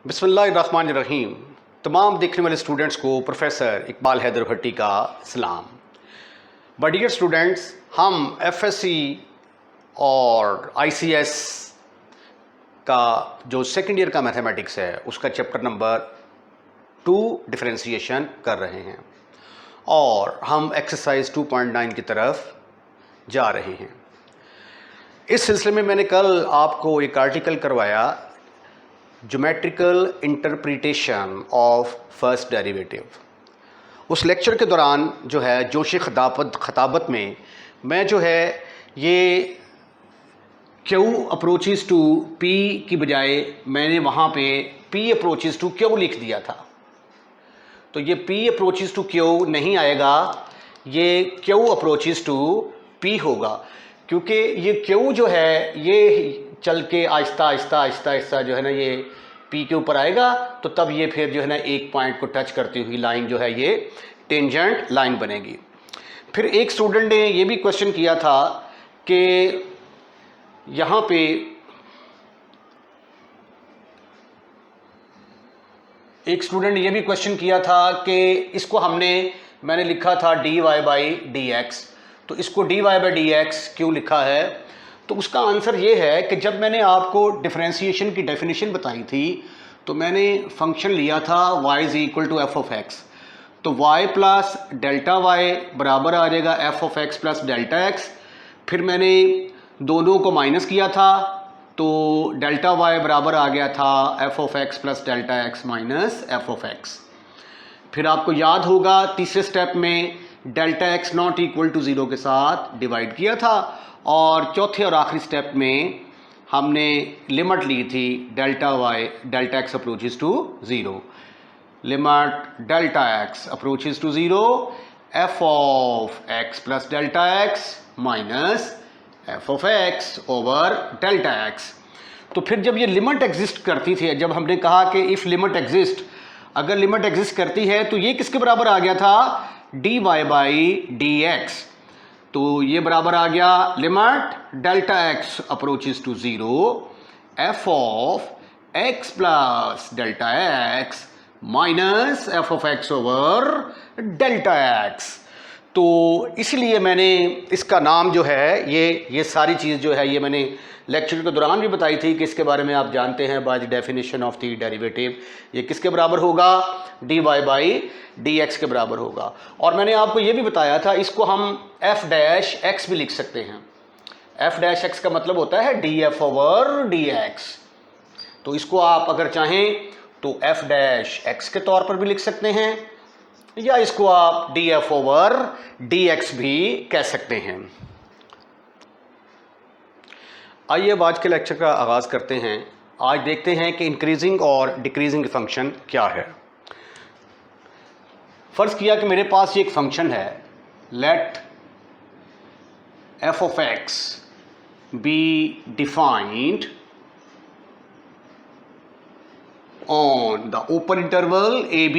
बिस्मिल्लाहिर्रहमानिर्रहीम। तमाम देखने वाले स्टूडेंट्स को प्रोफेसर इकबाल हैदर भट्टी का सलाम। माय डियर स्टूडेंट्स, हम एफएससी और आईसीएस का जो सेकेंड ईयर का मैथमेटिक्स है उसका चैप्टर नंबर 2 डिफरेंशिएशन कर रहे हैं और हम एक्सरसाइज 2.9 की तरफ जा रहे हैं। इस सिलसिले में मैंने कल आपको एक आर्टिकल करवाया, geometrical interpretation of first derivative. उस लेक्चर के दौरान जो है जोश खताबत में मैं जो है ये Q अप्रोचेस टू P की बजाय मैंने वहाँ पे P अप्रोचेस टू Q लिख दिया था। तो ये P अप्रोचेस टू Q नहीं आएगा, ये Q अप्रोचेस टू P होगा, क्योंकि ये Q जो है ये चल के आहिस्ता आहिस्ता जो है ना ये P के ऊपर आएगा, तो तब ये फिर जो है ना एक पॉइंट को टच करती हुई लाइन जो है ये टेंजेंट लाइन बनेगी। फिर एक स्टूडेंट ने ये भी क्वेश्चन किया था कि यहाँ पे एक स्टूडेंट ने ये भी क्वेश्चन किया था कि इसको मैंने लिखा था dy/dx, तो इसको dy/dx क्यों लिखा है? तो उसका आंसर ये है कि जब मैंने आपको डिफरेंशिएशन की डेफिनेशन बताई थी तो मैंने फंक्शन लिया था y = f(x), तो y प्लस डेल्टा y बराबर आ जाएगा f(x) प्लस डेल्टा x। फिर मैंने दोनों को माइनस किया था तो डेल्टा y बराबर आ गया था f(x) plus delta x minus f(x). फिर आपको याद होगा तीसरे स्टेप में delta x not equal to 0 के साथ डिवाइड किया था, और चौथे और आखिरी स्टेप में हमने लिमिट ली थी delta x approaches to 0, limit delta x approaches to 0 f(x) plus delta x minus f(x) over delta x। तो फिर जब ये लिमिट एग्जिस्ट करती थी, जब हमने कहा कि इफ लिमिट एग्जिस्ट, अगर लिमिट एग्जिस्ट करती है तो ये किसके बराबर आ गया था? dy/dx। तो ये बराबर आ गया limit delta x approaches to 0 f(x) plus delta x minus f(x) over delta x। तो इसलिए मैंने इसका नाम जो है ये सारी चीज़ जो है ये मैंने लेक्चर के दौरान भी बताई थी कि इसके बारे में आप जानते हैं by the definition of the derivative ये किसके बराबर होगा? dy/dx के बराबर होगा। और मैंने आपको ये भी बताया था इसको हम f' भी लिख सकते हैं। f' का मतलब होता है df/dx। तो इसको आप अगर चाहें तो f' के तौर पर भी लिख सकते हैं, या इसको आप df/dx भी कह सकते हैं। आइए अब आज के लेक्चर का आगाज़ करते हैं। आज देखते हैं कि इंक्रीजिंग और डिक्रीजिंग फंक्शन क्या है। फ़र्ज़ किया कि मेरे पास ये एक फंक्शन है, let f(x) be defined on the open interval ab।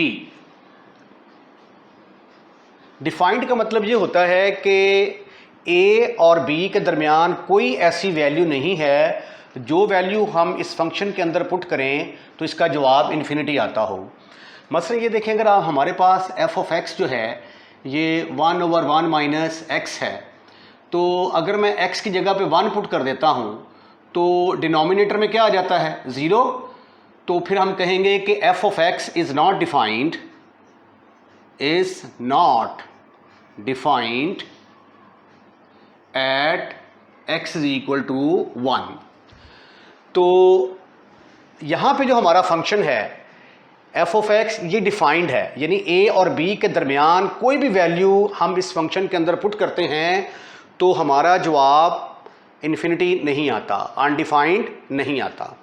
Defined का मतलब ये होता है कि a और b के दरमियान कोई ऐसी वैल्यू नहीं है जो वैल्यू हम इस फंक्शन के अंदर पुट करें तो इसका जवाब इन्फिनिटी आता हो। मसलन ये देखें, अगर आप हमारे पास f(x) जो है ये 1/1 माइनस x है, तो अगर मैं x की जगह पे 1 पुट कर देता हूँ तो डिनोमिनेटर में क्या आ जाता है? 0। तो फिर हम कहेंगे कि f(x) is not defined at x = 1। तो यहाँ पे जो हमारा फंक्शन है f(x) ये डिफाइंड है, यानी a और b के दरमियान कोई भी वैल्यू हम इस फंक्शन के अंदर पुट करते हैं तो हमारा जवाब इन्फिनिटी नहीं आता, अनडिफाइंड नहीं आता।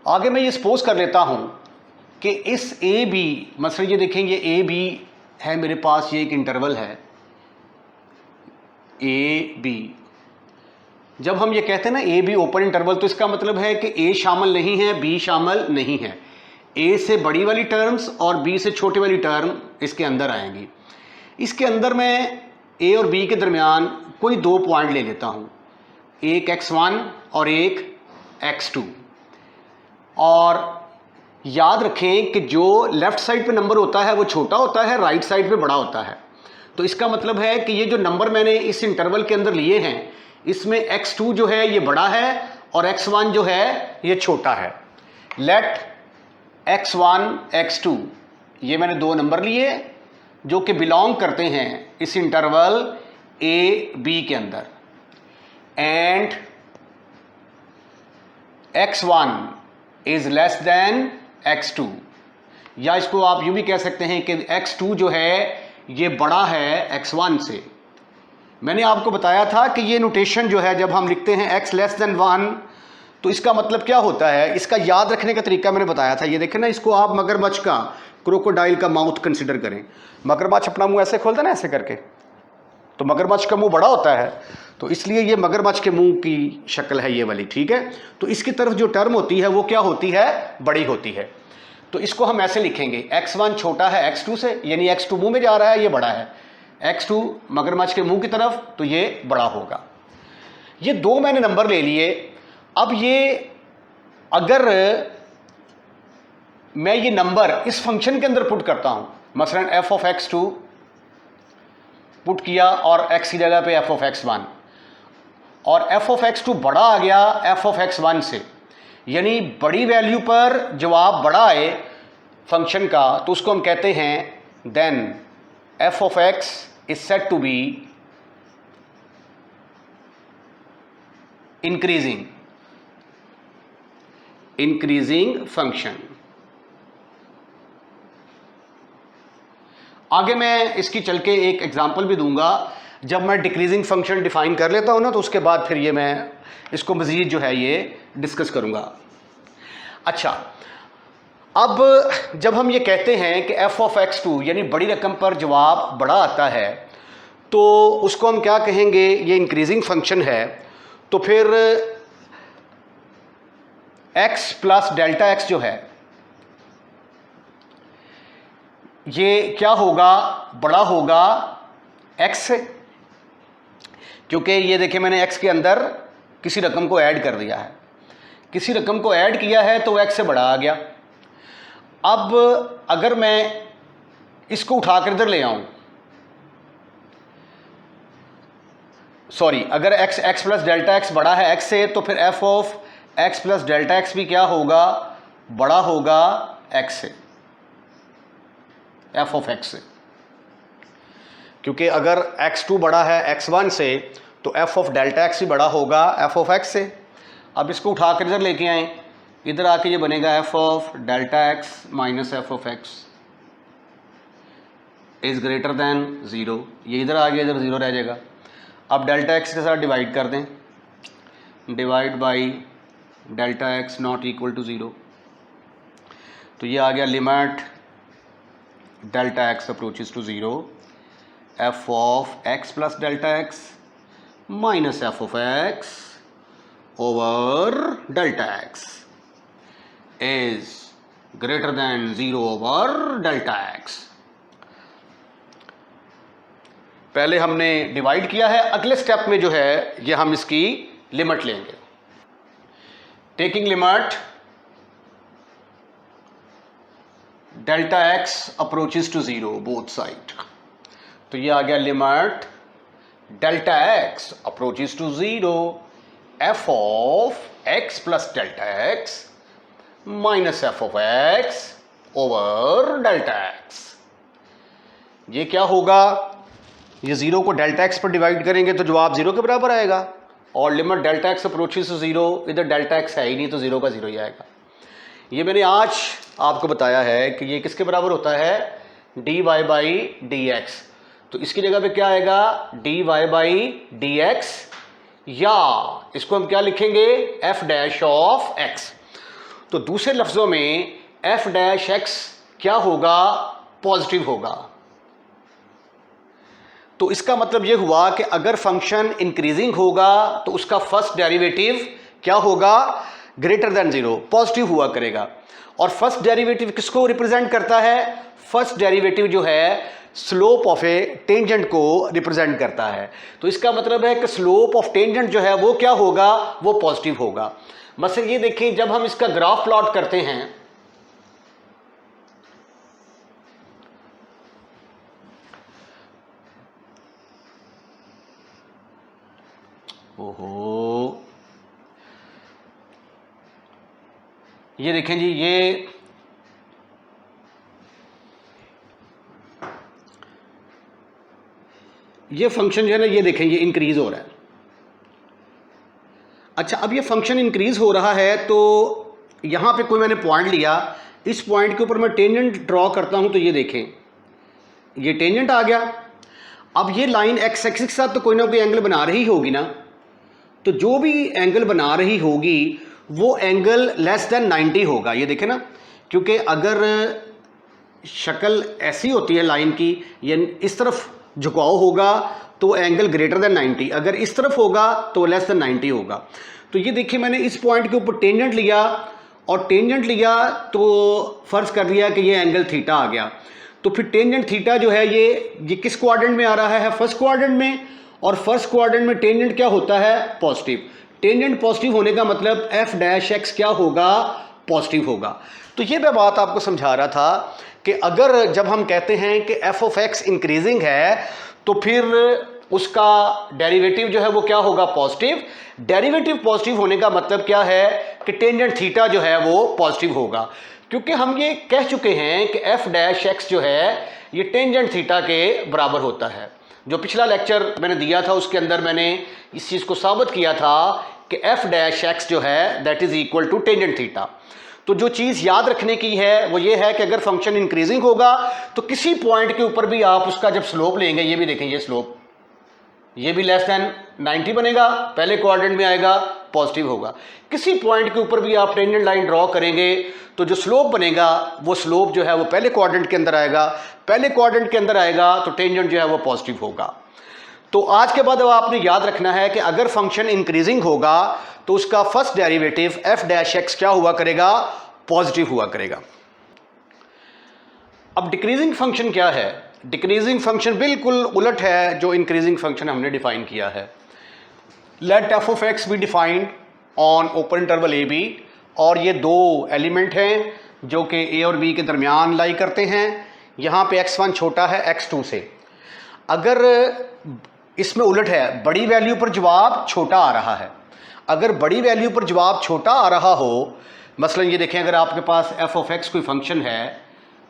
आगे मैं ये सपोज कर लेता हूँ कि इस a b, मसलन ये देखें ये a b है मेरे पास, ये एक इंटरवल है a b। जब हम ये कहते हैं ना a b ओपन इंटरवल, तो इसका मतलब है कि a शामिल नहीं है, b शामिल नहीं है। a से बड़ी वाली टर्म्स और b से छोटी वाली टर्म इसके अंदर आएंगी। इसके अंदर मैं a और b के दरमियान कोई 2 पॉइंट ले लेता हूँ, एक x1 और एक x2। और याद रखें कि जो लेफ्ट साइड पे नंबर होता है वो छोटा होता है, राइट साइड पे बड़ा होता है। तो इसका मतलब है कि ये जो नंबर मैंने इस इंटरवल के अंदर लिए हैं, इसमें x2 जो है ये बड़ा है और x1 जो है ये छोटा है। लेट x1 x2 ये मैंने दो नंबर लिए जो कि बिलोंग करते हैं इस इंटरवल ए बी के अंदर, and x1 is less then x2, या इसको आप यूं भी कह सकते हैं कि x2 जो है ये बड़ा है x1 से। मैंने आपको बताया था कि ये नोटेशन जो है जब हम लिखते हैं x लेस देन 1 तो इसका मतलब क्या होता है, इसका याद रखने का तरीका मैंने बताया था। ये देखें ना, इसको आप मगरमच्छ का, क्रोकोडाइल का माउथ कंसिडर करें। मगरमच्छ अपना मुंह ऐसे खोलता है ना, ऐसे करके, तो मगरमच्छ का मुंह बड़ा होता है, तो इसलिए ये मगरमच्छ के मुंह की शक्ल है ये वाली, ठीक है। तो इसकी तरफ जो टर्म होती है वो क्या होती है, बड़ी होती है। तो इसको हम ऐसे लिखेंगे, x1 छोटा है x2 से, यानी x2 मुंह में जा रहा है, ये बड़ा है, x2 मगरमच्छ के मुंह की तरफ, तो ये बड़ा होगा। ये दो मैंने नंबर ले लिए। अब ये अगर मैं ये नंबर इस फंक्शन के अंदर पुट करता हूं, मसलन f ऑफ x2 पुट किया और x की जगह पे f ऑफ x1, और f ऑफ x2 बड़ा आ गया f ऑफ x1 से, यानी बड़ी वैल्यू पर जवाब बड़ा आए फंक्शन का, तो उसको हम कहते हैं then f of x is said to be increasing function. आगे मैं इसकी चल के एक एग्जांपल भी दूंगा। जब मैं डिक्रीजिंग फंक्शन डिफाइन कर लेता हूं ना, तो उसके बाद फिर ये मैं इसको मज़ीद जो है ये डिस्कस करूंगा। अच्छा, अब जब हम ये कहते हैं कि f ऑफ x2 यानी बड़ी रकम पर जवाब बड़ा आता है, तो उसको हम क्या कहेंगे, ये इंक्रीजिंग फंक्शन है। तो फिर x प्लस डेल्टा x जो है ये क्या होगा, बड़ा होगा x से, क्योंकि ये देखिए मैंने x के अंदर किसी रकम को ऐड कर दिया है, किसी रकम को ऐड किया है तो x से बड़ा आ गया। अब अगर मैं इसको उठाकर इधर ले आऊं, सॉरी, अगर x प्लस डेल्टा x बड़ा है x से, तो फिर f of x plus delta x भी क्या होगा, बड़ा होगा x से, f ऑफ x से, क्योंकि अगर x2 बड़ा है x1 से तो f ऑफ डेल्टा x भी बड़ा होगा f ऑफ x से। अब इसको उठाकर इधर लेके आए, इधर आके ये बनेगा f of delta x minus f of x is greater than 0। ये इधर आ गया, इधर 0 रह जाएगा। अब डेल्टा x के साथ डिवाइड कर दें, divide by delta x not equal to 0, तो ये आ गया limit delta x approaches to 0, f of x plus delta x minus f of x over delta x is greater than 0 over delta x। पहले हमने divide किया है, अगले step में जो है ये हम इसकी लिमिट लेंगे। Taking limit delta x approaches to 0 both side, तो ये आ गया limit delta x approaches to 0 f of x plus delta x minus f of x over delta x। ये क्या होगा, ये 0 को डेल्टा x पर डिवाइड करेंगे तो जवाब 0 के बराबर आएगा, और limit delta x approaches to 0, इधर डेल्टा x है ही नहीं तो 0 का 0 ही आएगा। ये मैंने आज आपको बताया है कि ये किसके बराबर होता है, dy बाई dx। तो इसकी जगह पे क्या आएगा, dy बाई dx, या इसको हम क्या लिखेंगे, f डैश ऑफ x। तो दूसरे लफ्ज़ों में f डैश x क्या होगा, पॉजिटिव होगा। तो इसका मतलब यह हुआ कि अगर फंक्शन इंक्रीजिंग होगा तो उसका फर्स्ट डेरिवेटिव क्या होगा, ग्रेटर देन 0, पॉजिटिव हुआ करेगा। और फर्स्ट डेरिवेटिव किसको रिप्रेजेंट करता है, फर्स्ट डेरिवेटिव जो है स्लोप ऑफ ए टेंजेंट को रिप्रेजेंट करता है। तो इसका मतलब है कि स्लोप ऑफ टेंजेंट जो है वो क्या होगा, वो पॉजिटिव होगा। मसलन ये देखें, जब हम इसका ग्राफ प्लॉट करते हैं, ओहो, ये देखें जी, ये फंक्शन जो है ना, ये देखें ये इंक्रीज हो रहा है। अच्छा, अब ये फंक्शन इंक्रीज हो रहा है तो यहां पे कोई मैंने पॉइंट लिया, इस पॉइंट के ऊपर मैं टेंजेंट ड्रॉ करता हूं तो ये देखें ये टेंजेंट आ गया। अब ये लाइन एक्स एक्सिस के साथ तो कोई ना कोई एंगल बना रही होगी ना, तो जो भी एंगल बना रही होगी वो एंगल लेस देन 90 होगा। ये देखें ना, क्योंकि अगर शक्ल ऐसी होती है लाइन की, यानी इस तरफ झुकाव होगा तो एंगल ग्रेटर देन 90, अगर इस तरफ होगा तो लेस देन 90 होगा। तो ये देखिए, मैंने इस पॉइंट के ऊपर टेंजेंट लिया और टेंजेंट लिया तो फर्ज कर लिया कि ये एंगल थीटा आ गया। तो फिर टेंजेंट थीटा जो है ये किस क्वाड्रेंट में आ रहा है? फर्स्ट क्वाड्रेंट में। और फर्स्ट क्वाड्रेंट में टेंजेंट क्या होता है? पॉजिटिव। टेंजेंट पॉजिटिव होने का मतलब एफ डैश एक्स क्या होगा? पॉजिटिव होगा। तो ये मैं बात आपको समझा रहा था कि अगर जब हम कहते हैं कि एफ ऑफ एक्स इंक्रीजिंग है तो फिर उसका डेरिवेटिव जो है वो क्या होगा? पॉजिटिव। डेरिवेटिव पॉजिटिव होने का मतलब क्या है कि टेंजेंट थीटा जो है वो पॉजिटिव होगा, क्योंकि हम ये कह चुके हैं कि एफ डैश एक्स जो है ये टेंजेंट थीटा के बराबर होता है। जो पिछला लेक्चर मैंने दिया था उसके अंदर मैंने इस चीज़ को साबित किया था कि एफ डैश एक्स जो है that is equal to tangent theta. तो जो चीज़ याद रखने की है वो ये है कि अगर फंक्शन इंक्रीजिंग होगा तो किसी पॉइंट के ऊपर भी आप उसका जब स्लोप लेंगे, ये भी देखें ये स्लोप, ये भी लेस देन 90 बनेगा, पहले क्वाड्रेंट में आएगा, पॉजिटिव होगा। किसी पॉइंट के ऊपर भी आप टेंजेंट लाइन ड्रॉ करेंगे तो जो स्लोप बनेगा वो स्लोप जो है वो पहले क्वाड्रेंट के अंदर आएगा, पहले क्वाड्रेंट के अंदर आएगा तो टेंजेंट जो है वो पॉजिटिव होगा। तो आज के बाद अब आपने याद रखना है कि अगर फंक्शन इंक्रीजिंग होगा तो उसका first derivative F dash x क्या हुआ करेगा? पॉजिटिव हुआ करेगा। अब डिक्रीजिंग फंक्शन क्या है? डिक्रीजिंग फंक्शन बिल्कुल उलट है जो इंक्रीजिंग फंक्शन हमने डिफाइन किया है। Let F of X be defined on open interval A B, और ये दो एलिमेंट हैं जो कि ए और बी के दरमियान लाई करते हैं। यहाँ पे x1 छोटा है x2 से। अगर इसमें उलट है, बड़ी वैल्यू पर जवाब छोटा आ रहा है। अगर बड़ी वैल्यू पर जवाब छोटा आ रहा हो, मसलन ये देखें, अगर आपके पास एफ ऑफ एक्स कोई फंक्शन है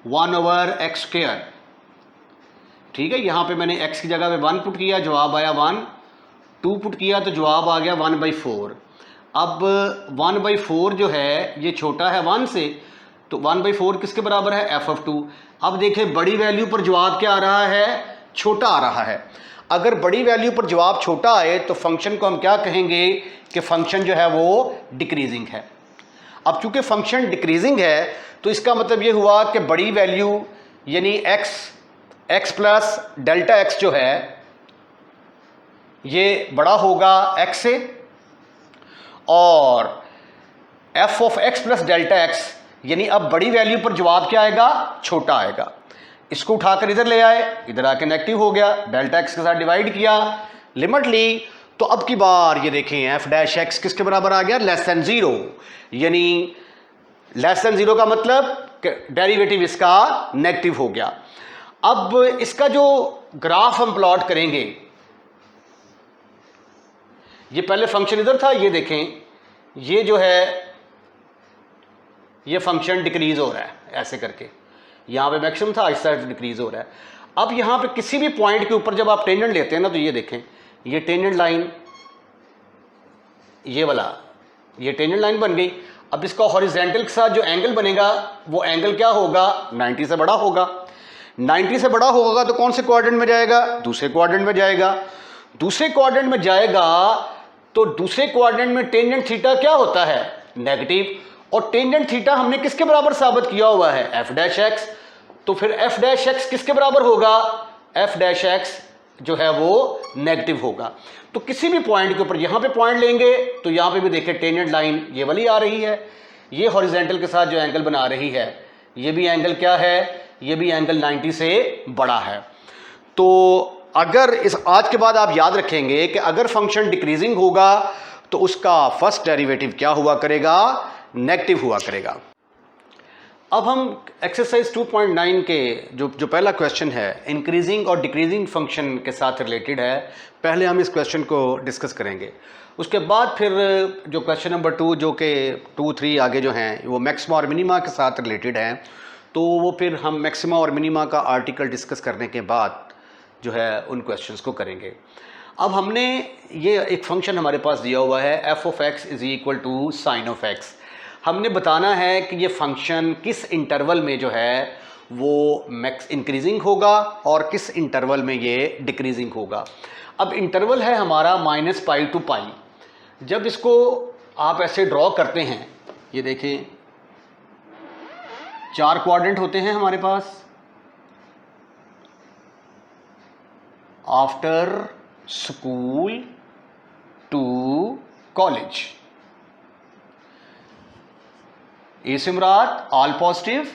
1/x², ठीक है, यहाँ पे मैंने x की जगह पे 1 पुट किया, जवाब आया 1, 2 पुट किया तो जवाब आ गया 1/4। अब 1/4 जो है ये छोटा है 1 से, तो 1/4 किसके बराबर है? F of 2। अब देखें बड़ी वैल्यू पर जवाब क्या आ रहा है? छोटा आ रहा है। अगर बड़ी वैल्यू पर जवाब छोटा आए तो फंक्शन को हम क्या कहेंगे कि फंक्शन जो है वो डिक्रीजिंग है। अब चूंकि फंक्शन डिक्रीजिंग है तो इसका मतलब ये हुआ कि बड़ी वैल्यू यानी x प्लस डेल्टा एक्स जो है ये बड़ा होगा x से, और f of x plus delta x यानी अब बड़ी वैल्यू पर जवाब क्या आएगा? छोटा आएगा। इसको उठाकर इधर ले आए, इधर आके नेगेटिव हो गया, डेल्टा एक्स के साथ डिवाइड किया, लिमिट ली, तो अब की बार ये देखें एफ डैश एक्स किसके बराबर आ गया? Less than 0। यानी लेस देन 0 का मतलब डेरिवेटिव इसका नेगेटिव हो गया। अब इसका जो ग्राफ हम प्लॉट करेंगे, ये पहले फंक्शन इधर था, ये देखें ये जो है ये फंक्शन डिक्रीज हो रहा है ऐसे करके, यहाँ पे मैक्सिमम था, इस साइड डिक्रीज हो रहा है। अब यहाँ पे किसी भी पॉइंट के ऊपर जब आप टेंजेंट लेते हैं ना, तो ये देखें ये टेंजेंट लाइन, ये वाला ये टेंजेंट लाइन बन गई। अब इसका हॉरिजॉन्टल के साथ जो एंगल बनेगा वो एंगल क्या होगा? 90 से बड़ा होगा। 90 से बड़ा होगा तो कौन से क्वाड्रेंट में जाएगा? दूसरे क्वाड्रेंट में जाएगा। दूसरे क्वाड्रेंट में जाएगा तो दूसरे क्वाड्रेंट में टेंजेंट थीटा क्या होता है? नेगेटिव। और टेंजेंट थीटा हमने किसके बराबर साबित किया हुआ है? F dash x. तो फिर एफ डैश एक्स किसके बराबर होगा? एफ डैश एक्स जो है वो नेगेटिव होगा। तो किसी भी पॉइंट के ऊपर, यहां पे पॉइंट लेंगे तो यहां पे भी देखिए टेंजेंट लाइन ये वाली आ रही है, ये हॉरिजॉन्टल के साथ जो एंगल बना रही है ये भी एंगल क्या है? ये भी एंगल 90 से बड़ा है। तो अगर इस आज के बाद आप याद रखेंगे कि अगर फंक्शन डिक्रीजिंग होगा तो उसका फर्स्ट डेरिवेटिव क्या हुआ करेगा, नेगेटिव हुआ करेगा। अब हम एक्सरसाइज 2.9 के जो पहला क्वेश्चन है इंक्रीजिंग और डिक्रीजिंग फंक्शन के साथ रिलेटेड है, पहले हम इस क्वेश्चन को डिस्कस करेंगे। उसके बाद फिर जो क्वेश्चन नंबर 2 जो कि 2, 3 आगे जो हैं वो मैक्सिमा और मिनिमा के साथ रिलेटेड हैं, तो वो फिर हम मैक्सिमा और मिनिमा का आर्टिकल डिस्कस करने के बाद जो है उन क्वेश्चंस को करेंगे। अब हमने ये एक फंक्शन हमारे पास दिया हुआ है f of x is equal to sine of x। हमने बताना है कि ये फंक्शन किस इंटरवल में जो है वो मैक्स इंक्रीजिंग होगा और किस इंटरवल में ये डिक्रीजिंग होगा। अब इंटरवल है हमारा -π टू π। जब इसको आप ऐसे ड्रॉ करते हैं, ये देखें 4 क्वाड्रेंट होते हैं हमारे पास। After school to college, A सिमरात ऑल पॉजिटिव,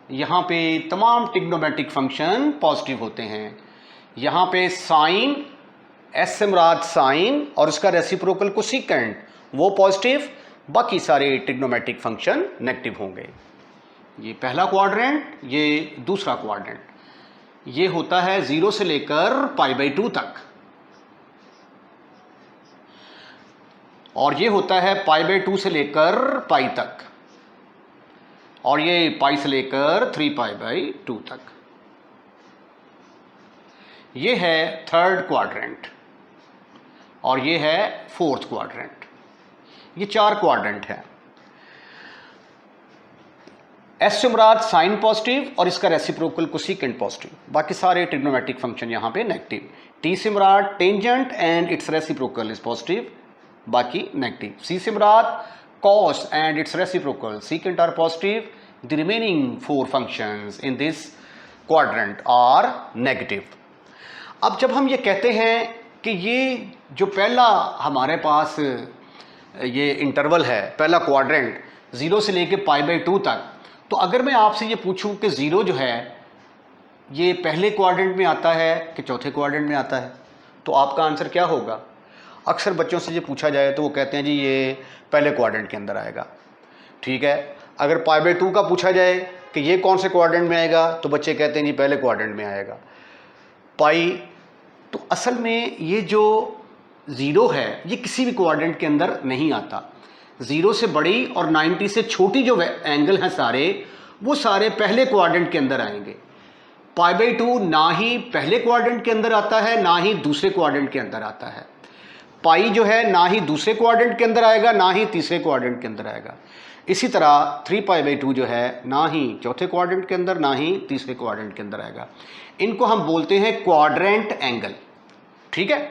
यहां पे तमाम ट्रिग्नोमेट्रिक फंक्शन पॉजिटिव होते हैं। यहां पे साइन, एस सिमरात साइन और उसका रेसिप्रोकल कोसेकेंट वो पॉजिटिव, बाकी सारे ट्रिग्नोमेट्रिक फंक्शन नेगेटिव होंगे। ये पहला क्वाड्रेंट, ये दूसरा क्वाड्रेंट, ये होता है 0 से लेकर π/2 तक, और ये होता है π/2 से लेकर π तक, और ये π से लेकर 3π/2 तक। ये है थर्ड क्वाड्रेंट और ये है फोर्थ क्वाड्रेंट। ये 4 क्वाड्रेंट है। एस से मुराद साइन पॉजिटिव और इसका रेसिप्रोकल कोसेकेंट पॉजिटिव, बाकी सारे ट्रिग्नोमेट्रिक फंक्शन यहाँ पे नेगेटिव। टी से मुराद tangent and its reciprocal is positive, बाकी नेगेटिव। सी से मुराद cos and its reciprocal secant are positive, the remaining 4 functions in this quadrant are negative. अब जब हम ये कहते हैं कि ये जो पहला हमारे पास ये इंटरवल है, पहला क्वाड्रेंट 0 से लेके π/2 तक, तो अगर मैं आपसे ये पूछूं कि 0 जो है ये पहले क्वाड्रेंट में आता है कि चौथे क्वाड्रेंट में आता है, तो आपका आंसर क्या होगा? अक्सर बच्चों से ये पूछा जाए तो वो कहते हैं जी ये पहले क्वाड्रेंट के अंदर आएगा। ठीक है, अगर π/2 का पूछा जाए कि ये कौन से क्वाड्रेंट में आएगा, तो बच्चे कहते हैं जी पहले क्वाड्रेंट में आएगा। पाई, तो असल में ये जो 0 है ये किसी भी क्वाड्रेंट के अंदर नहीं आता। 0 से बड़ी और 90 से छोटी जो एंगल हैं सारे, वो सारे पहले क्वाड्रेंट के अंदर आएंगे। π/2 ना ही पहले क्वाड्रेंट के अंदर आता है ना ही दूसरे क्वाड्रेंट के अंदर आता है। पाई जो है ना ही दूसरे क्वाड्रेंट के अंदर आएगा ना ही तीसरे क्वाड्रेंट के अंदर आएगा। इसी तरह 3π/2 जो है ना ही चौथे क्वाड्रेंट के अंदर ना ही तीसरे क्वाड्रेंट के अंदर आएगा। इनको हम बोलते हैं क्वाड्रेंट एंगल। ठीक है,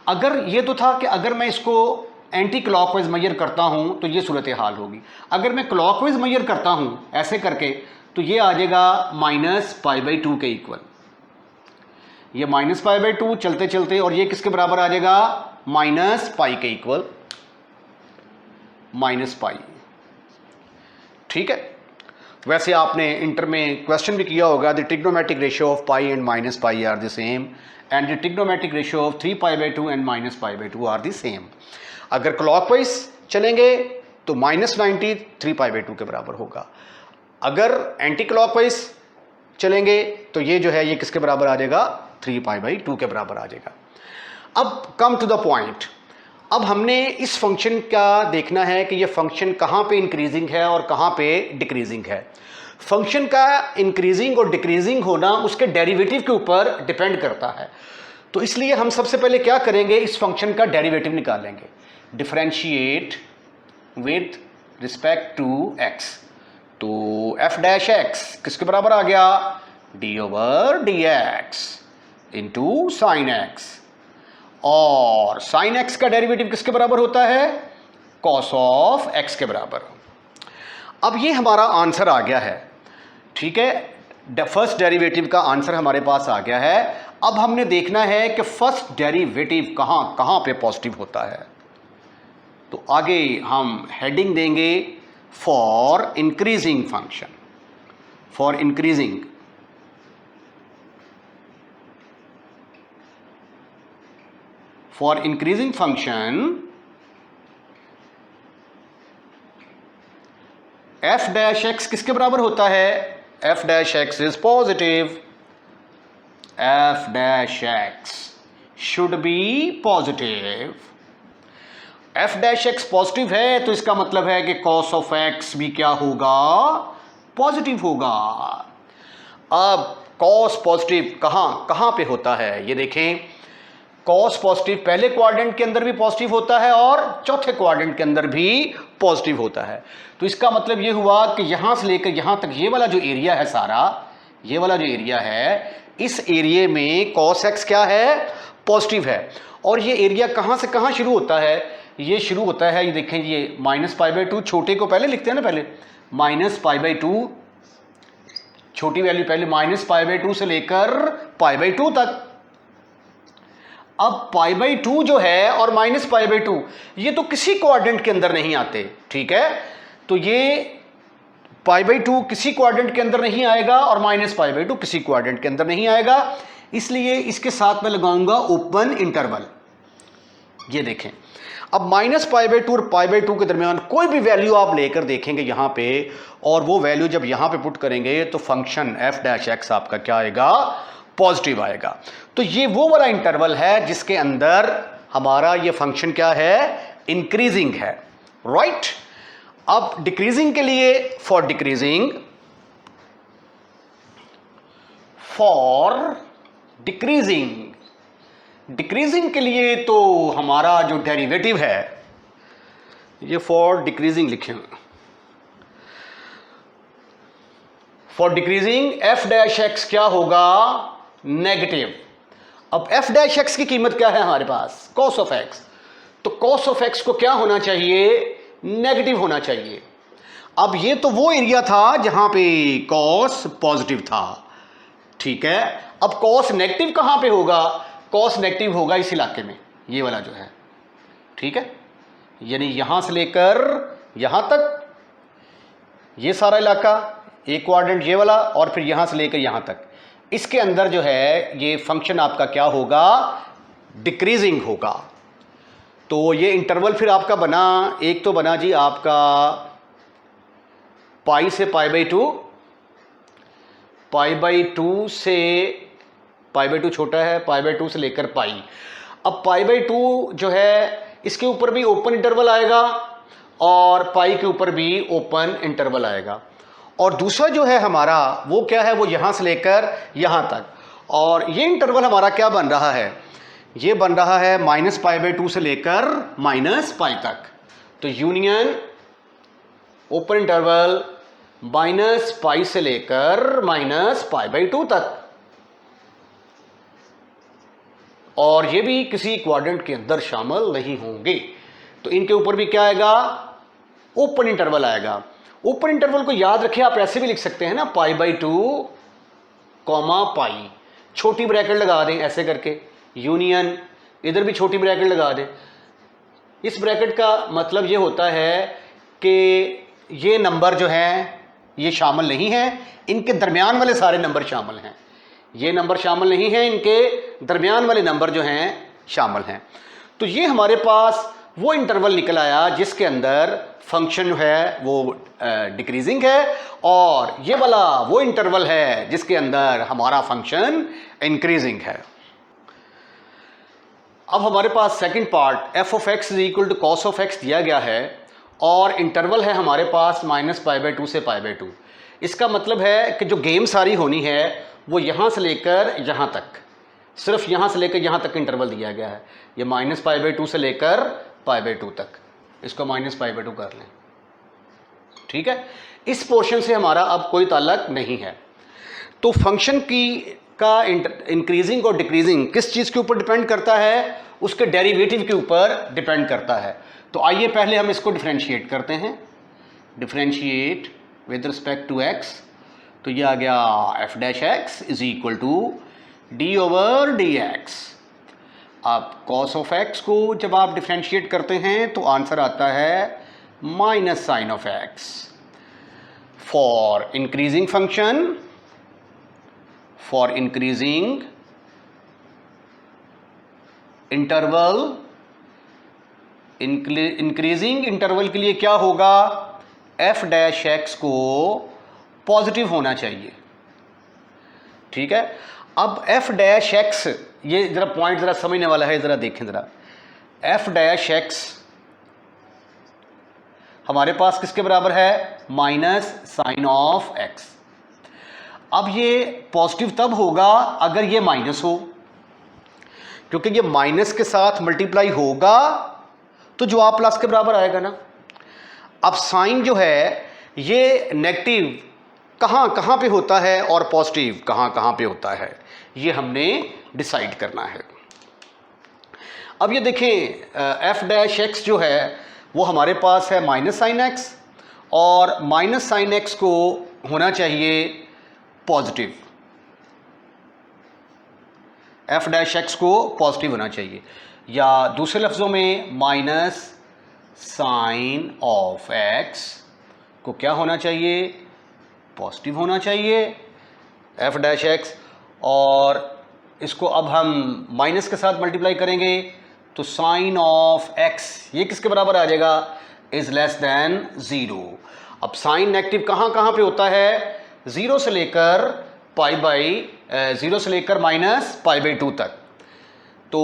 अगर ये तो था कि अगर मैं इसको एंटी क्लॉकवाइज मेजर करता हूं तो ये सूरत हाल होगी। अगर मैं क्लॉकवाइज मेजर करता हूं ऐसे करके, तो ये आ जाएगा -π/2 के इक्वल। ये -π/2 चलते चलते, और ये किसके बराबर आ जाएगा? -π के इक्वल, -π। ठीक है, वैसे आपने इंटर में क्वेश्चन भी किया होगा, the trigonometric ratio of pi and -π are the same and the trigonometric ratio of 3π/2 and -π/2 are the same. अगर क्लॉकवाइज चलेंगे तो -90 3π/2 के बराबर होगा। अगर एंटी क्लॉकवाइज चलेंगे तो ये जो है ये किसके बराबर आ जाएगा? 3π/2 के बराबर आ जाएगा। अब कम टू द पॉइंट, अब हमने इस फंक्शन का देखना है कि ये फंक्शन कहाँ पे इंक्रीजिंग है और कहाँ पे डिक्रीजिंग है। फंक्शन का इंक्रीजिंग और डिक्रीजिंग होना उसके डेरिवेटिव के ऊपर डिपेंड करता है। तो इसलिए हम सबसे पहले क्या करेंगे, इस फंक्शन का डेरिवेटिव निकालेंगे। Differentiate with respect to x, तो f' किसके बराबर आ गया? d/dx इंटू साइन x, और साइन x का डेरिवेटिव किसके बराबर होता है? cos ऑफ x के बराबर। अब ये हमारा आंसर आ गया है। ठीक है, फर्स्ट डेरिवेटिव का आंसर हमारे पास आ गया है। अब हमने देखना है कि फर्स्ट डेरिवेटिव कहाँ पे पॉजिटिव होता है। तो आगे हम हेडिंग देंगे for increasing function, for increasing function F dash x किसके बराबर होता है? F dash X is positive, F dash x should be positive. F dash x positive है तो इसका मतलब है कि कॉस ऑफ एक्स भी क्या होगा? पॉजिटिव होगा। अब कॉस पॉजिटिव कहां पे होता है? ये देखें, कॉस पॉजिटिव पहले क्वाड्रेंट के अंदर भी पॉजिटिव होता है और चौथे क्वाड्रेंट के अंदर भी पॉजिटिव होता है। तो इसका मतलब ये हुआ कि यहां से लेकर यहां तक ये वाला जो एरिया है सारा, ये वाला जो एरिया है, इस एरिया में कॉस एक्स क्या है? पॉजिटिव है। और ये एरिया कहां से कहां शुरू होता है? ये शुरू होता है, ये देखें, ये -π/2, छोटे को पहले लिखते हैं ना, पहले -π/2, छोटी वैल्यू पहले -π/2 से लेकर π/2 तक। अब π/2 जो है और -π/2 ये तो किसी क्वाड्रेंट के अंदर नहीं आते, ठीक है? तो ये π/2 किसी क्वाड्रेंट के अंदर नहीं आएगा और -π/2 किसी क्वाड्रेंट के अंदर नहीं आएगा, इसलिए इसके साथ मैं लगाऊंगा ओपन इंटरवल। ये देखें, अब -π/2 और π/2 के दरमियान कोई भी वैल्यू आप लेकर देखेंगे यहां पे, और वो वैल्यू जब यहां पे पुट करेंगे तो फंक्शन एफ डैश एक्स आपका क्या आएगा? पॉजिटिव आएगा। तो ये वो वाला इंटरवल है जिसके अंदर हमारा ये फंक्शन क्या है? इंक्रीजिंग है, राइट? अब डिक्रीजिंग के लिए, फॉर डिक्रीजिंग के लिए तो हमारा जो डेरिवेटिव है, ये फॉर डिक्रीजिंग लिखें, for decreasing F dash x क्या होगा? नेगेटिव। अब एफ डैश एक्स की कीमत क्या है हमारे पास? Cos of x. तो कॉस ऑफ एक्स को क्या होना चाहिए? नेगेटिव होना चाहिए। अब ये तो वो एरिया था जहां पे कॉस पॉजिटिव था, ठीक है? अब कॉस नेगेटिव कहां पे होगा? कॉस नेगेटिव होगा इस इलाके में, ये वाला जो है, ठीक है? यानी यहां से लेकर यहां तक ये सारा इलाका, एक क्वाड्रेंट ये वाला, और फिर यहां से लेकर यहां तक, इसके अंदर जो है ये फंक्शन आपका क्या होगा? डिक्रीजिंग होगा। तो ये इंटरवल फिर आपका बना, एक तो बना जी आपका पाई से π/2, π/2 से π/2 छोटा है, π/2 से लेकर पाई। अब π/2 जो है इसके ऊपर भी ओपन इंटरवल आएगा और पाई के ऊपर भी ओपन इंटरवल आएगा। और दूसरा जो है हमारा वो क्या है? वो यहां से लेकर यहां तक, और ये इंटरवल हमारा क्या बन रहा है? ये बन रहा है -π/2 से लेकर -π तक। तो यूनियन ओपन इंटरवल -π से लेकर -π/2 तक, और ये भी किसी क्वाड्रेंट के अंदर शामिल नहीं होंगे। तो इनके ऊपर भी क्या आएगा? ओपन इंटरवल आएगा। ओपन इंटरवल को याद रखें, आप ऐसे भी लिख सकते हैं ना, π/2, π, छोटी ब्रैकेट लगा दें ऐसे करके, यूनियन, इधर भी छोटी ब्रैकेट लगा दें। इस ब्रैकेट का मतलब ये होता है कि ये नंबर जो हैं ये शामिल नहीं हैं, इनके दरमियान वाले सारे नंबर शामिल हैं। ये नंबर शामिल नहीं हैं, इनके दरमियान वाले नंबर जो हैं शामिल हैं। तो ये हमारे पास वो इंटरवल निकल आया जिसके अंदर फंक्शन जो है वो डिक्रीजिंग है, और ये वाला वो इंटरवल है जिसके अंदर हमारा फंक्शन इंक्रीजिंग है। अब हमारे पास second part f of x is equal to cos of x दिया गया है, और इंटरवल है हमारे पास -π/2 से π/2। इसका मतलब है कि जो गेम सारी होनी है वो यहाँ से लेकर यहाँ तक, सिर्फ यहाँ से लेकर यहाँ तक इंटरवल दिया गया है। ये -π/2 से लेकर π/2 तक, इसको -π/2 कर लें, ठीक है? इस पोर्शन से हमारा अब कोई ताल्लुक नहीं है। तो फंक्शन का इंक्रीजिंग और डिक्रीजिंग किस चीज़ के ऊपर डिपेंड करता है? उसके डेरिवेटिव के ऊपर डिपेंड करता है। तो आइए पहले हम इसको डिफरेंशिएट करते हैं। Differentiate with respect to X, तो ये आ गया F dash X is equal to d/dx। अब कॉस ऑफ एक्स को जब आप डिफरेंशिएट करते हैं तो आंसर आता है -sin of x. For increasing function, for increasing interval, increasing interval के लिए क्या होगा? एफ डैश एक्स को पॉजिटिव होना चाहिए। ठीक है, अब एफ डैश एक्स, ये जरा पॉइंट जरा समझने वाला है, जरा देखें जरा। एफ डैश एक्स हमारे पास किसके बराबर है? Minus sine of X. अब ये पॉजिटिव तब होगा अगर ये माइनस हो, क्योंकि ये माइनस के साथ मल्टीप्लाई होगा तो जवाब प्लस के बराबर आएगा ना। अब साइन जो है ये नेगेटिव कहाँ कहाँ पे होता है और पॉजिटिव कहाँ कहाँ पे होता है, ये हमने डिसाइड करना है। अब ये देखें, एफ डैश एक्स जो है वो हमारे पास है माइनस साइन एक्स, और माइनस साइन एक्स को होना चाहिए पॉजिटिव। एफ डैश एक्स को पॉजिटिव होना चाहिए, या दूसरे लफ्ज़ों में माइनस साइन ऑफ एक्स को क्या होना चाहिए? पॉजिटिव होना चाहिए, एफ डैश एक्स। और इसको अब हम माइनस के साथ मल्टीप्लाई करेंगे तो साइन ऑफ एक्स ये किसके बराबर आ जाएगा? Is less than zero. अब साइन नेगेटिव कहाँ कहाँ पे होता है? ज़ीरो से लेकर पाई बाई ज़ीरो से लेकर माइनस पाई बाई 2 तक। तो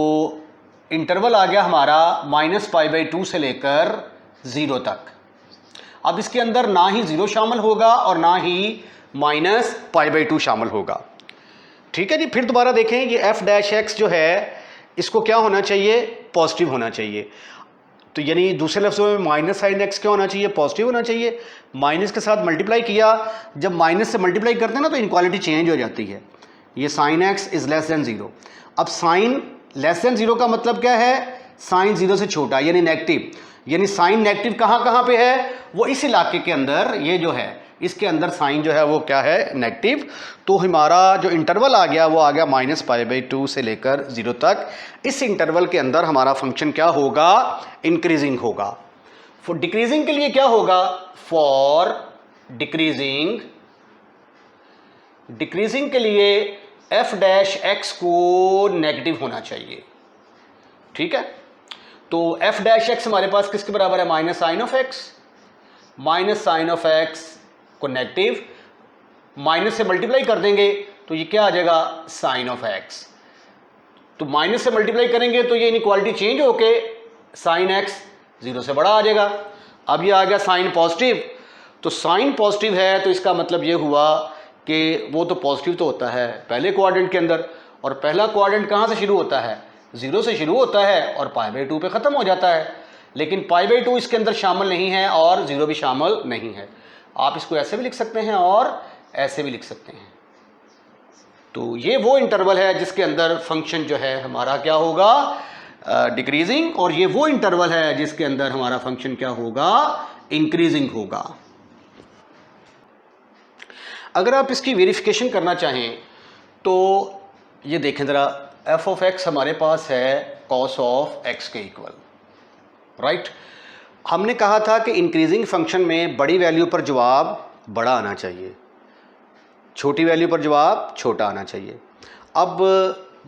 इंटरवल आ गया हमारा माइनस पाई बाई 2 से लेकर 0 तक। अब इसके अंदर ना ही 0 शामिल होगा और ना ही माइनस पाई बाई 2 शामिल होगा। ठीक है जी, फिर दोबारा देखें, ये एफ डैश एक्स जो है इसको क्या होना चाहिए? पॉजिटिव होना चाहिए। तो यानी दूसरे लफ्ज़ों में माइनस साइन एक्स क्या होना चाहिए? पॉजिटिव होना चाहिए। माइनस के साथ मल्टीप्लाई किया, जब माइनस से मल्टीप्लाई करते हैं ना तो इनक्वालिटी चेंज हो जाती है। ये sine x is less then 0। अब साइन लेस देन 0 का मतलब क्या है? साइन 0 से छोटा यानी नेगेटिव। यानी साइन नेगेटिव कहाँ कहाँ पे है? वो इस इलाके के अंदर, ये जो है इसके अंदर साइन जो है वो क्या है? नेगेटिव। तो हमारा जो इंटरवल आ गया वो आ गया माइनस पाई बाई 2 से लेकर 0 तक। इस इंटरवल के अंदर हमारा फंक्शन क्या होगा? इंक्रीजिंग होगा। फॉर डिक्रीजिंग के लिए क्या होगा? फॉर डिक्रीजिंग के लिए एफ डैश एक्स को नेगेटिव होना चाहिए। ठीक है, तो एफ डैश एक्स हमारे पास किसके बराबर है? Minus sine of X. Minus sine of x को नेगेटिव माइनस से मल्टीप्लाई कर देंगे तो ये क्या आ जाएगा? Sine of x. तो माइनस से मल्टीप्लाई करेंगे तो ये इनइक्वालिटी चेंज होके साइन एक्स 0 से बड़ा आ जाएगा। अब ये आ गया साइन पॉजिटिव। तो साइन पॉजिटिव है तो इसका मतलब ये हुआ कि वो तो पॉजिटिव तो होता है पहले क्वाड्रेंट के अंदर, और पहला क्वाड्रेंट कहाँ से शुरू होता है? 0 से शुरू होता है और पाई बाई 2 पे ख़त्म हो जाता है। लेकिन पाई बाई 2 इसके अंदर शामिल नहीं है और 0 भी शामिल नहीं है। आप इसको ऐसे भी लिख सकते हैं और ऐसे भी लिख सकते हैं। तो ये वो इंटरवल है जिसके अंदर फंक्शन जो है हमारा क्या होगा? डिक्रीजिंग, और ये वो इंटरवल है जिसके अंदर हमारा फंक्शन क्या होगा? इंक्रीजिंग होगा। अगर आप इसकी वेरिफिकेशन करना चाहें तो ये देखें ज़रा, एफ ऑफ एक्स हमारे पास है कॉस ऑफ एक्स के इक्वल, राइट। हमने कहा था कि इंक्रीजिंग फंक्शन में बड़ी वैल्यू पर जवाब बड़ा आना चाहिए, छोटी वैल्यू पर जवाब छोटा आना चाहिए। अब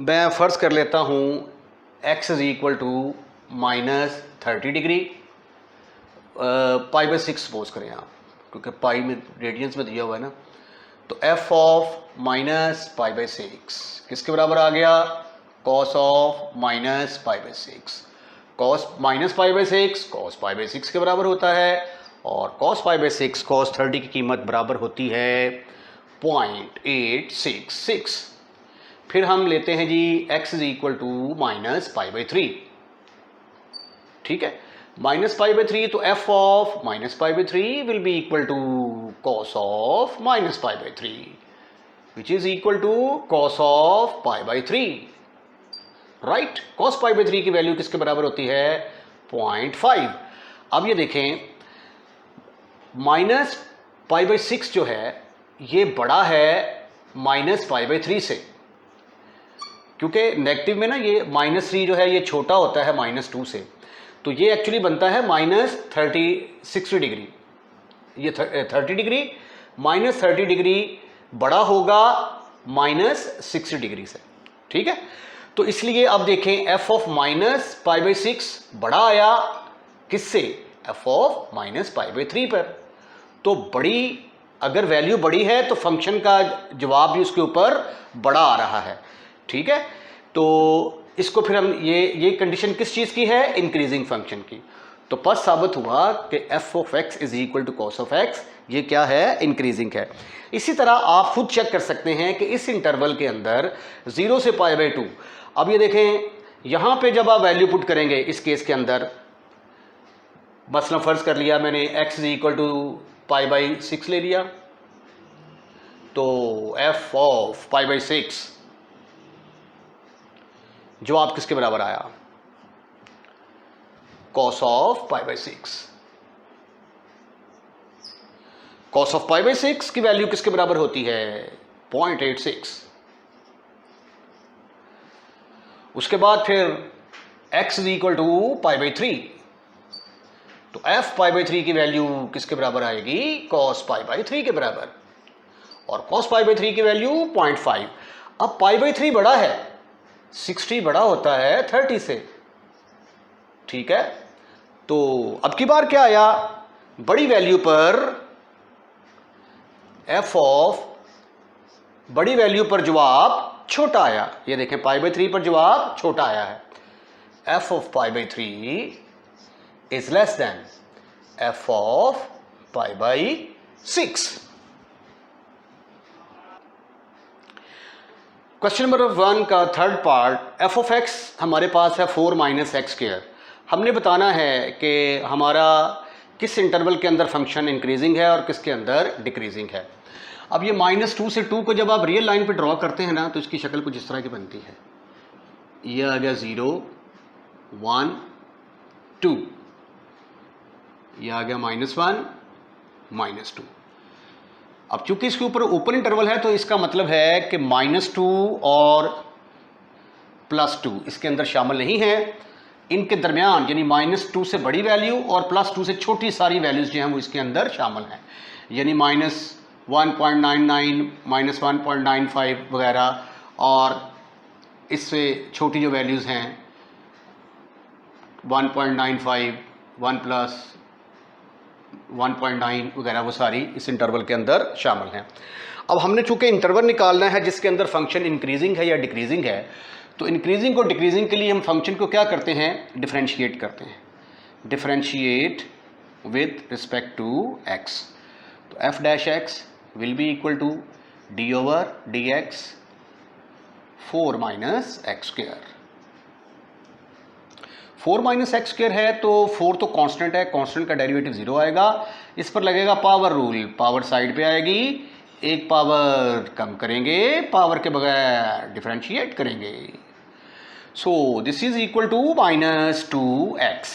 मैं फ़र्ज़ कर लेता हूँ x is equal to minus 30 degree, pi by 6 suppose करें आप, क्योंकि पाई में रेडियंस में दिया हुआ है ना। तो f of minus pi by 6 किसके बराबर आ गया? Cos of minus pi by 6। Cos minus pi by 6 cos pi by 6 के बराबर होता है, और कॉस पाई बाई 6 कॉस 30 की कीमत बराबर होती है 0.866। फिर हम लेते हैं G x is equal to minus pi by 3, ठीक है, माइनस पाई बाई 3। तो f of minus pi by 3 will be equal to cos of minus pi by 3 which is equal to cos of pi by 3, right. Cos pi by 3 की value किसके बराबर होती है? 0.5। अब ये देखें, माइनस पाई बाई 6 जो है ये बड़ा है माइनस पाई बाई 3 से, क्योंकि नेगेटिव में ना ये -3 जो है ये छोटा होता है -2 से। तो ये एक्चुअली बनता है -60 डिग्री। ये 30 डिग्री -30 डिग्री बड़ा होगा -60 डिग्री से, ठीक है। तो इसलिए अब देखें f of minus pi by 6 बड़ा आया किससे? f of minus pi by 3 पर। तो बड़ी, अगर वैल्यू बड़ी है तो फंक्शन का जवाब भी उसके ऊपर बड़ा आ रहा है, ठीक है। तो इसको फिर हम ये कंडीशन किस चीज़ की है, इंक्रीजिंग फंक्शन की। तो फर्स्ट साबित हुआ कि F of x is equal to cos of X, ये क्या है, इंक्रीजिंग है। इसी तरह आप खुद चेक कर सकते हैं कि इस इंटरवल के अंदर 0 से π/2, अब ये देखें यहाँ पे जब आप वैल्यू पुट करेंगे इस केस के अंदर, मसला फ़र्ज़ कर लिया मैंने x इज इक्वल टू π/6 ले लिया, तो f ऑफ π/6 जवाब किसके बराबर आया, cos ऑफ π/6। cos ऑफ π/6 की वैल्यू किसके बराबर होती है, 0.86। उसके बाद फिर x इज इक्वल टू π/3, तो f π/3 की वैल्यू किसके बराबर आएगी, cos π/3 के बराबर, और cos π/3 की वैल्यू 0.5। अब π/3 बड़ा है, 60 बड़ा होता है 30 से, ठीक है। तो अब की बार क्या आया, बड़ी वैल्यू पर f ऑफ बड़ी वैल्यू पर जवाब छोटा आया, ये देखें π/3 पर जवाब छोटा आया है, f of π/3 is less than f of π/6। Question number 1 का third part, f of x हमारे पास है 4 - x²। हमने बताना है कि हमारा किस इंटरवल के अंदर फंक्शन इंक्रीजिंग है और किसके अंदर डिक्रीजिंग है। अब ये -2 से 2 को जब आप रियल लाइन पे ड्रॉ करते हैं ना, तो इसकी शक्ल कुछ इस तरह की बनती है, ये आ गया 0 1 2, ये आ गया -1 -2। अब चूंकि इसके ऊपर ओपन इंटरवल है तो इसका मतलब है कि -2 और +2 इसके अंदर शामिल नहीं है, इनके दरमियान यानी -2 से बड़ी वैल्यू और +2 से छोटी सारी वैल्यूज़ जो हैं वो इसके अंदर शामिल हैं, यानी -1.99 -1.95 वगैरह, और इससे छोटी जो वैल्यूज़ हैं 1.95 1 + 1.9 वगैरह, वो सारी इस इंटरवल के अंदर शामिल हैं। अब हमने चूंकि इंटरवल निकालना है जिसके अंदर फंक्शन इंक्रीजिंग है या डिक्रीजिंग है, तो इंक्रीजिंग और डिक्रीजिंग के लिए हम फंक्शन को क्या करते हैं, डिफरेंशिएट करते हैं, differentiate with respect to x। तो f' will be equal to d/dx 4 - x²। 4 - x² है तो 4 तो कांस्टेंट है, कांस्टेंट का डेरिवेटिव 0 आएगा, इस पर लगेगा पावर रूल, पावर साइड पे आएगी, एक पावर कम करेंगे, पावर के बगैर डिफरेंशिएट करेंगे, so this is equal to -2x।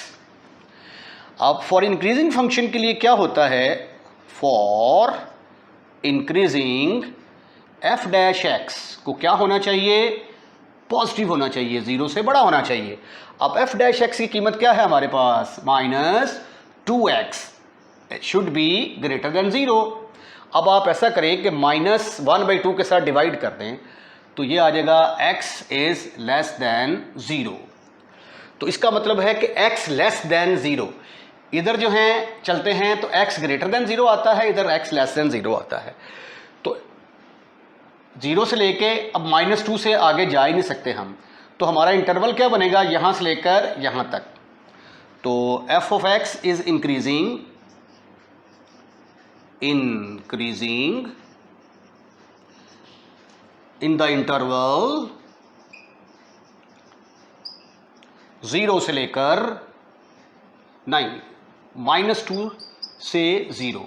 अब फॉर इंक्रीजिंग फंक्शन के लिए क्या होता है, फॉर इंक्रीजिंग f' को क्या होना चाहिए, पॉजिटिव होना चाहिए, 0 से बड़ा होना चाहिए। अब f' की कीमत क्या है हमारे पास, -2x, should be greater than 0। अब आप ऐसा करें कि -1/2 के साथ डिवाइड कर दें, तो ये आ जाएगा x इज लेस देन 0। तो इसका मतलब है कि x लेस देन 0, इधर जो हैं चलते हैं तो x ग्रेटर देन 0 आता है, इधर x लेस देन 0 आता है। तो 0 से लेके अब -2 से आगे जा ही नहीं सकते हम, तो हमारा इंटरवल क्या बनेगा, यहाँ से लेकर यहाँ तक। तो f of x is increasing in the interval 0 से लेकर -2 से 0,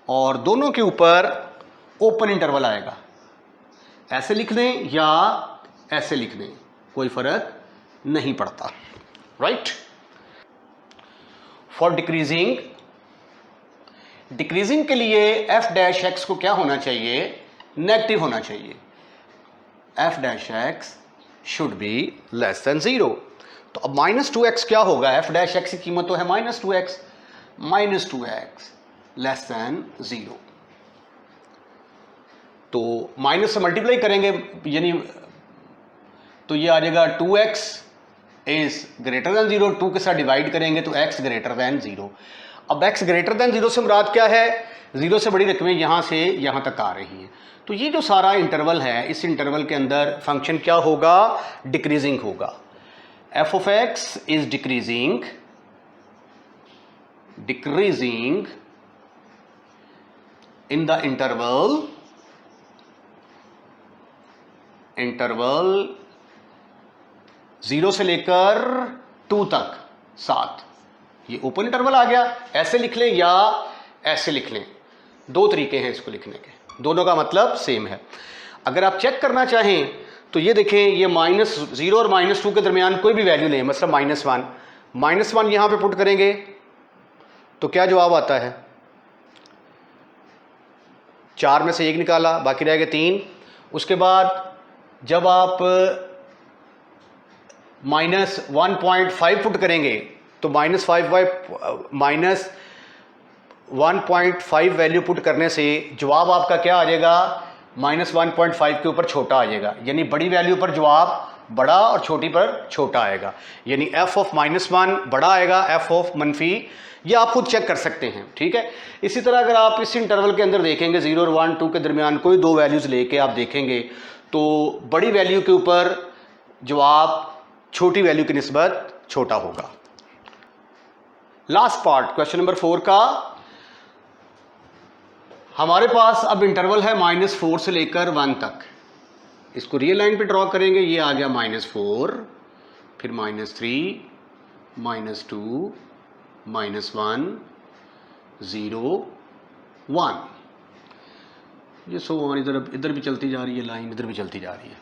और दोनों के ऊपर ओपन इंटरवल आएगा। ऐसे लिख दें या ऐसे लिख दें, कोई फर्क नहीं पड़ता, राइट। फॉर डिक्रीजिंग के लिए f' को क्या होना चाहिए, नेगेटिव होना चाहिए, f' should be less than 0। तो अब -2x क्या होगा, f' की कीमत तो है -2x लेस देन 0। तो माइनस से मल्टीप्लाई करेंगे, यानी तो ये आ जाएगा 2x इज ग्रेटर देन 0, 2 के साथ डिवाइड करेंगे तो x ग्रेटर देन 0। अब x ग्रेटर देन 0 से मुराद क्या है ज़ीरो से बड़ी रकमें यहाँ से यहाँ तक आ रही हैं। तो ये जो सारा इंटरवल है, इस इंटरवल के अंदर फंक्शन क्या होगा? डिक्रीजिंग होगा। F of x is decreasing in the interval 0 से लेकर 2 तक 7। ये ओपन इंटरवल आ गया। ऐसे लिख लें या ऐसे लिख लें, दो तरीके हैं इसको लिखने के, दोनों का मतलब सेम है। अगर आप चेक करना चाहें तो ये देखें, ये -0 और -2 के दरमियान कोई भी वैल्यू लें, मतलब -1 यहां पे पुट करेंगे तो क्या जवाब आता है? 4 में से 1 निकाला, बाकी रह गए 3। उसके बाद जब आप -1.5 पुट करेंगे तो -1.5 वैल्यू पुट करने से जवाब आपका क्या आ जाएगा? -1.5 के ऊपर छोटा आ जाएगा। यानी बड़ी वैल्यू पर जवाब बड़ा और छोटी पर छोटा आएगा। यानी f ऑफ -1 बड़ा आएगा f ऑफ मनफी। ये आप खुद चेक कर सकते हैं, ठीक है। इसी तरह अगर आप इस इंटरवल के अंदर देखेंगे 0 और 1 2 के दरमियान कोई दो वैल्यूज़ लेके आप देखेंगे तो बड़ी वैल्यू के ऊपर जवाब छोटी वैल्यू की निस्बत छोटा होगा। लास्ट पार्ट क्वेश्चन नंबर 4 का, हमारे पास अब इंटरवल है -4 से लेकर 1 तक। इसको रियल लाइन पे ड्रॉ करेंगे। ये आ गया -4, फिर -3, -2, -1, 0, 1। ये सो इधर भी चलती जा रही है लाइन, इधर भी चलती जा रही है।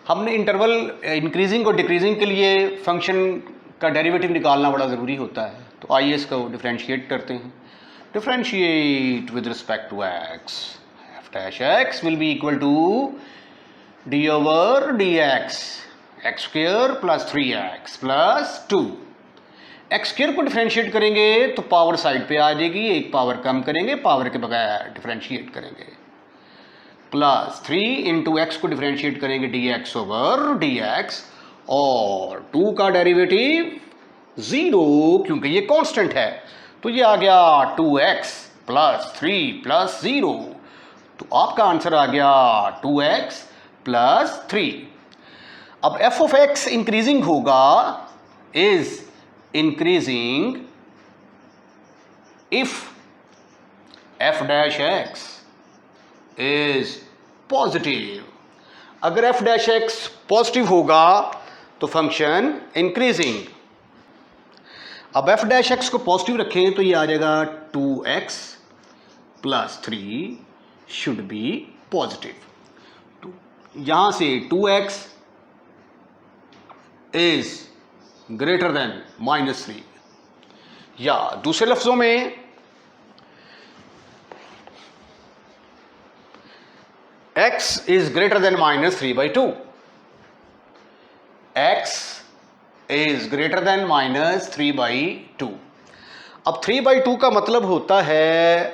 हमने इंटरवल इंक्रीजिंग और डिक्रीजिंग के लिए फंक्शन का डेरिवेटिव निकालना बड़ा ज़रूरी होता है। तो आइए इसको डिफरेंशिएट करते हैं। Differentiate with respect to X. F dash X will be equal to D over D X square plus 3x plus 2। X square को डिफरेंशिएट करेंगे तो पावर साइड पे आ जाएगी, एक पावर कम करेंगे, पावर के बगैर डिफरेंशिएट करेंगे। प्लस 3 इंटू एक्स को डिफरेंशिएट करेंगे dx ओवर dx, और 2 का डेरिवेटिव 0 क्योंकि ये कांस्टेंट है। तो ये आ गया 2x प्लस 3 प्लस 0। तो आपका आंसर आ गया 2x प्लस 3। अब f ऑफ x इंक्रीजिंग होगा, is increasing if f dash x is positive. अगर f डैश x पॉजिटिव होगा तो फंक्शन इंक्रीजिंग। अब f डैश x को पॉजिटिव रखें तो ये आ जाएगा 2x plus 3 should be positive. तो यहां से 2x इज ग्रेटर देन -3, या दूसरे लफ्जों में x is greater than -3/2। x is greater than -3/2। अब 3/2 का मतलब होता है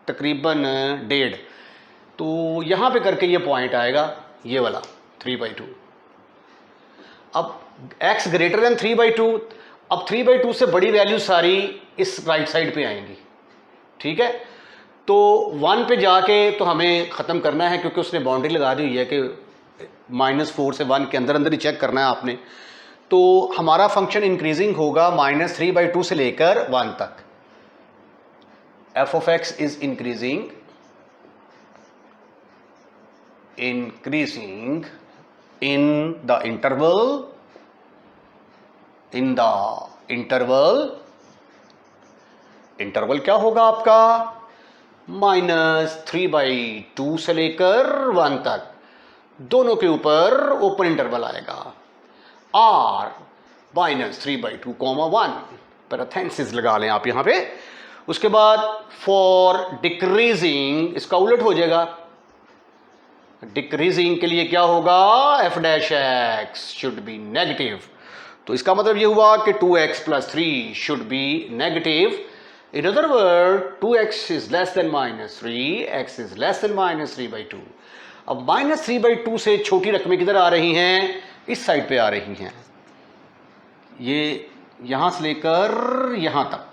तकरीबन 1.5। तो यहां पे करके ये पॉइंट आएगा, ये वाला 3/2। अब x ग्रेटर देन 3/2। अब 3/2 से बड़ी वैल्यू सारी इस राइट साइड पे आएंगी, ठीक है। तो 1 पे जाके तो हमें ख़त्म करना है क्योंकि उसने बाउंड्री लगा दी हुई है कि -4 से 1 के अंदर अंदर ही चेक करना है आपने। तो हमारा फंक्शन इंक्रीजिंग होगा -3/2 से लेकर 1 तक। f of x is increasing in the interval क्या होगा आपका? -3/2 से लेकर 1 तक, दोनों के ऊपर ओपन इंटरवल आएगा। r -3/2, 1 पैरेंथेसिस लगा लें आप यहां पे। उसके बाद फॉर डिक्रीजिंग, इसका उलट हो जाएगा। डिक्रीजिंग के लिए क्या होगा? f dash x should be negative. तो इसका मतलब ये हुआ कि 2x plus 3 should be negative. In other words, 2x is less than -3, x is less than -3/2। अब -3/2 से छोटी रकमें किधर आ रही हैं? इस साइड पे आ रही हैं। ये यहां से लेकर यहां तक,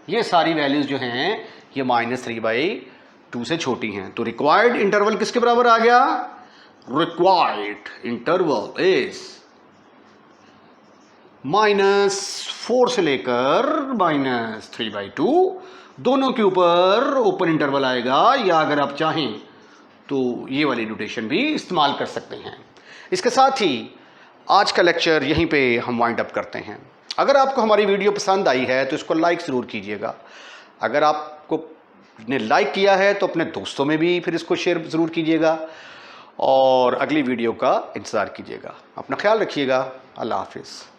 ये सारी वैल्यूज जो हैं ये -3/2 से छोटी हैं। तो रिक्वायर्ड इंटरवल किसके बराबर आ गया? रिक्वायर्ड इंटरवल इज -4 से लेकर -3/2, दोनों के ऊपर ओपन इंटरवल आएगा, या अगर आप चाहें तो ये वाली नोटेशन भी इस्तेमाल कर सकते हैं। इसके साथ ही आज का लेक्चर यहीं पे हम वाइंड अप करते हैं। अगर आपको हमारी वीडियो पसंद आई है तो इसको लाइक ज़रूर कीजिएगा। अगर आपको ने लाइक किया है तो अपने दोस्तों में भी फिर इसको शेयर ज़रूर कीजिएगा, और अगली वीडियो का इंतज़ार कीजिएगा। अपना ख्याल रखिएगा। अल्लाह हाफिज़।